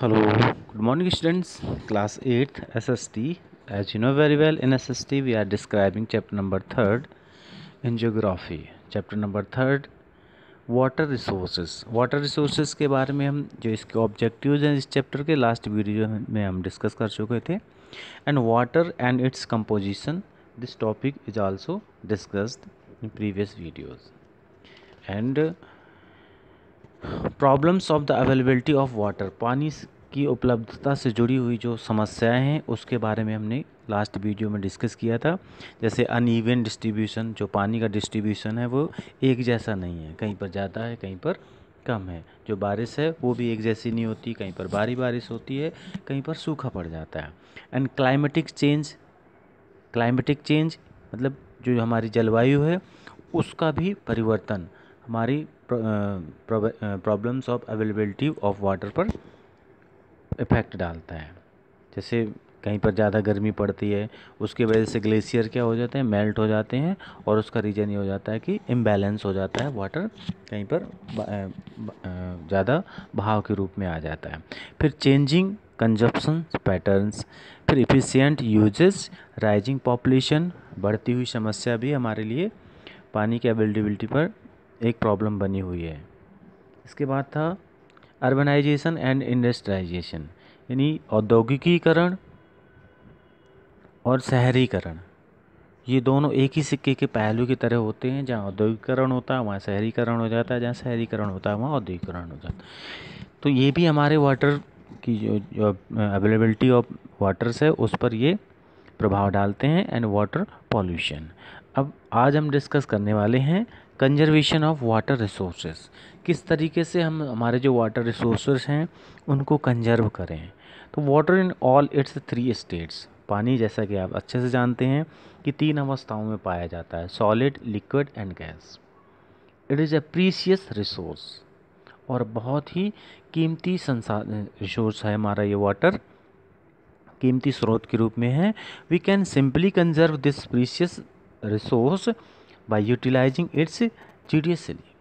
Hello, good morning students. Class 8th SST. As you know very well, in SST we are describing chapter number 3rd in geography. Chapter number 3rd water resources. Water resources के बारे में हम जो इसके objectives हैं इस chapter के last video में हम डिस्कस कर चुके थे। And water and its composition, this topic is also discussed in previous videos. And problems of the availability of water, पानी की उपलब्धता से जुड़ी हुई जो समस्याएं हैं उसके बारे में हमने लास्ट वीडियो में डिस्कस किया था। जैसे अनइवन डिस्ट्रीब्यूशन, जो पानी का डिस्ट्रीब्यूशन है वो एक जैसा नहीं है, कहीं पर ज़्यादा है कहीं पर कम है। जो बारिश है वो भी एक जैसी नहीं होती, कहीं पर भारी बारिश होती है कहीं पर सूखा पड़ जाता है। एंड क्लाइमेटिक चेंज मतलब जो हमारी जलवायु है उसका भी परिवर्तन हमारी problems of availability of water पर इफ़ेक्ट डालता है। जैसे कहीं पर ज़्यादा गर्मी पड़ती है, उसकी वजह से ग्लेशियर क्या हो जाते हैं, मेल्ट हो जाते हैं, और उसका रीज़न ये हो जाता है कि इम्बैलेंस हो जाता है, वाटर कहीं पर ज़्यादा बहाव के रूप में आ जाता है। फिर चेंजिंग कंजप्शन पैटर्न्स, फिर इफ़िशिएंट यूजेस, राइजिंग पॉपुलेशन, बढ़ती हुई समस्या भी हमारे लिए पानी की अवेलेबिलिटी पर एक प्रॉब्लम बनी हुई है। इसके बाद था अर्बनाइजेशन एंड इंडस्ट्रियलाइजेशन, यानी औद्योगिकीकरण और शहरीकरण। ये दोनों एक ही सिक्के के पहलू की तरह होते हैं। जहाँ औद्योगिकरण होता है वहाँ शहरीकरण हो जाता है, जहाँ शहरीकरण होता है वहाँ औद्योगिकरण हो जाता है। तो ये भी हमारे वाटर की जो अवेलेबिलिटी ऑफ वाटर्स है उस पर ये प्रभाव डालते हैं। And water pollution. अब आज हम डिस्कस करने वाले हैं कंजर्वेशन ऑफ वाटर रिसोर्सेज, किस तरीके से हम हमारे जो वाटर रिसोर्सेज हैं उनको कंजर्व करें। तो water in all it's 3 states, पानी जैसा कि आप अच्छे से जानते हैं कि 3 अवस्थाओं में पाया जाता है, solid, liquid and gas. It is a precious resource, और बहुत ही कीमती संसाधन रिसोर्स है हमारा ये वाटर, कीमती स्रोत के रूप में है। We can simply conserve this precious resource by utilising its judiciously.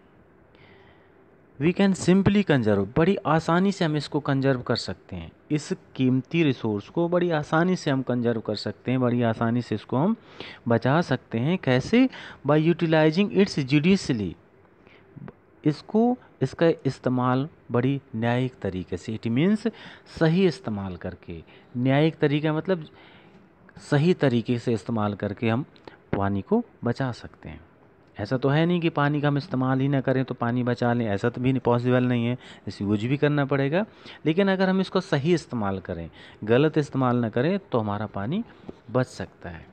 We can simply conserve, बड़ी आसानी से हम इसको कंजर्व कर सकते हैं। इस कीमती रिसोर्स को बड़ी आसानी से हम कंजर्व कर सकते हैं, बड़ी आसानी से इसको हम बचा सकते हैं। कैसे? बाय यूटिलाइजिंग इट्स जूडिशियसली, इसका इस्तेमाल बड़ी न्यायिक तरीके से, इट मीन्स सही इस्तेमाल करके। न्यायिक तरीका मतलब सही तरीके से इस्तेमाल करके हम पानी को बचा सकते हैं। ऐसा तो है नहीं कि पानी का हम इस्तेमाल ही ना करें तो पानी बचा लें, ऐसा तो भी पॉसिबल नहीं है, इसे यूज भी करना पड़ेगा। लेकिन अगर हम इसको सही इस्तेमाल करें, गलत इस्तेमाल ना करें, तो हमारा पानी बच सकता है।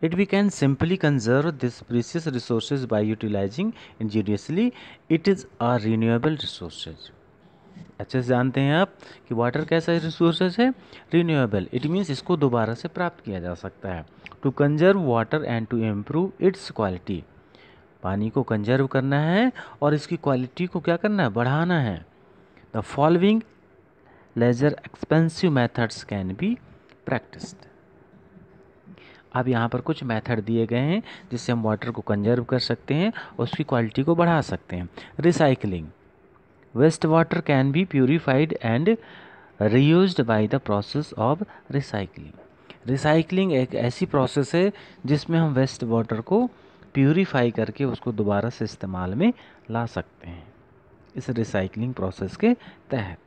It we can simply conserve this precious resources by utilizing ingeniously. It is a renewable resources. अच्छे से जानते हैं आप कि वाटर कैसा रिसोर्सेज है, रिन्यूएबल। इट मीन्स इसको दोबारा से प्राप्त किया जा सकता है। To conserve water and to improve its quality, पानी को कंजर्व करना है और इसकी क्वालिटी को क्या करना है, बढ़ाना है। The following lesser expensive methods can be practised. अब यहाँ पर कुछ मेथड दिए गए हैं जिससे हम वाटर को कंजर्व कर सकते हैं और उसकी क्वालिटी को बढ़ा सकते हैं। Recycling, waste water can be purified and reused by the process of recycling. Recycling एक ऐसी प्रोसेस है जिसमें हम वेस्ट वाटर को प्यूरिफाई करके उसको दोबारा से इस्तेमाल में ला सकते हैं इस रिसाइकलिंग प्रोसेस के तहत।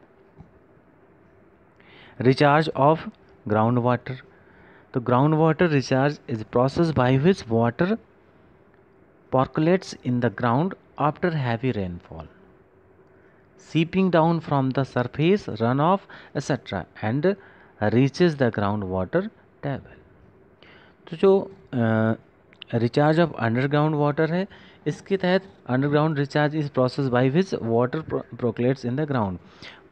रिचार्ज ऑफ ग्राउंड वाटर, तो ground water recharge is process by which water percolates in the ground after heavy rainfall, seeping down from the surface, runoff, etc. and reaches the groundwater table. तो जो recharge of underground water है, इसके तहत underground recharge is process by which water percolates in the ground,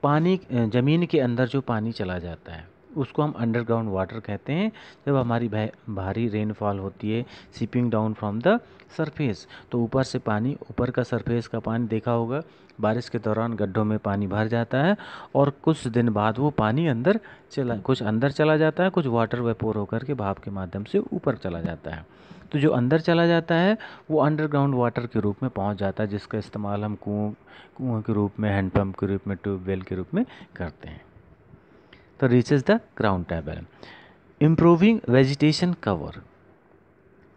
पानी ज़मीन के अंदर जो पानी चला जाता है उसको हम अंडरग्राउंड वाटर कहते हैं। जब हमारी भारी रेनफॉल होती है, seeping down from the surface, तो ऊपर से पानी, ऊपर का सरफेस का पानी देखा होगा, बारिश के दौरान गड्ढों में पानी भर जाता है और कुछ दिन बाद वो पानी कुछ अंदर चला जाता है, कुछ वाटर वेपोर होकर के भाप के माध्यम से ऊपर चला जाता है। तो जो अंदर चला जाता है वो अंडरग्राउंड वाटर के रूप में पहुंच जाता है, जिसका इस्तेमाल हम कुओं के रूप में, हैंडपम्प के रूप में, ट्यूबवेल के रूप में करते हैं। तो reaches the ground table. Improving vegetation cover.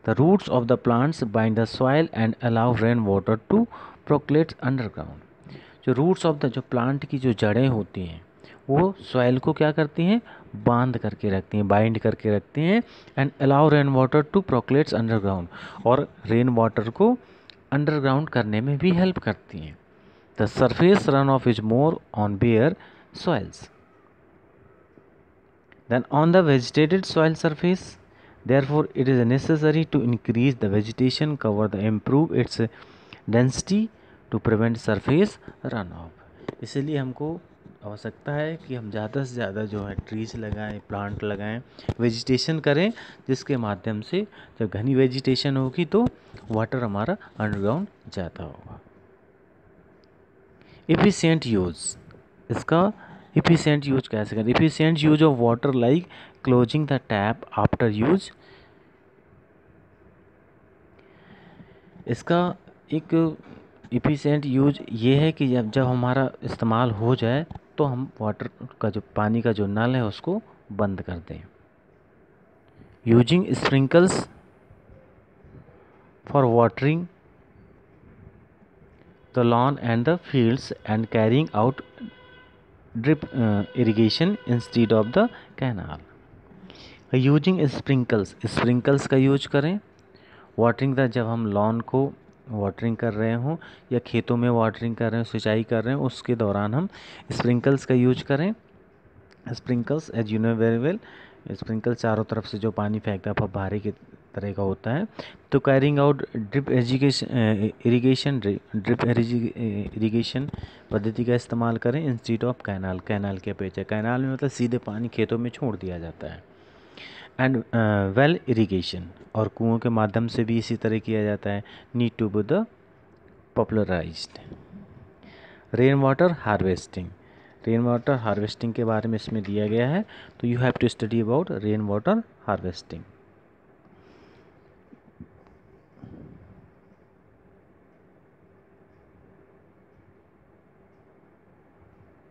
The roots of the plants bind the soil and allow rain water to percolate underground. जो रूट्स ऑफ द, जो प्लांट की जो जड़ें होती हैं वो सॉइल को क्या करती हैं, बांध करके रखती हैं, बाइंड करके रखती हैं। And allow rain water to percolates underground, और रेन वाटर को अंडरग्राउंड करने में भी हेल्प करती हैं। The surface run off is more on bare soils than on the vegetated soil surface. Therefore, it is necessary to increase the vegetation cover, to improve its density to prevent surface runoff. इसलिए हमको आवश्यकता है कि हम ज़्यादा से ज़्यादा जो है ट्रीज लगाएं, प्लांट लगाएं, वेजिटेशन करें, जिसके माध्यम से जब घनी वेजिटेशन होगी तो वाटर हमारा अंडरग्राउंड ज़्यादा होगा। Efficient use. इसका इफिशिएंट यूज कैसे करें? Efficient use of water like closing the tap after use. इसका एक इफिशिएंट यूज ये है कि जब हमारा इस्तेमाल हो जाए तो हम वाटर का जो पानी का जो नल है उसको बंद कर दें। Using sprinkles for watering the lawn and the fields and carrying out drip irrigation instead of the canal. Using sprinkles का यूज करें। वाटरिंग द, जब हम लॉन को वाटरिंग कर रहे हों या खेतों में वाटरिंग कर रहे हैं, सिंचाई कर रहे हैं, उसके दौरान हम स्प्रिंकल्स का यूज करें। Sprinkles as you know very well, sprinkle चारों तरफ से जो पानी फेंकता है फव्वारे की तरह का होता है। तो कैरिंग आउट ड्रिप इरिगेशन पद्धति का इस्तेमाल करें इंस्टीड ऑफ कैनाल के अपेक्षा। कैनाल में मतलब सीधे पानी खेतों में छोड़ दिया जाता है। एंड वेल इरिगेशन, और कुओं के माध्यम से भी इसी तरह किया जाता है। Need to be the popularised. Rain water harvesting के बारे में इसमें दिया गया है, तो you have to study about rain water harvesting.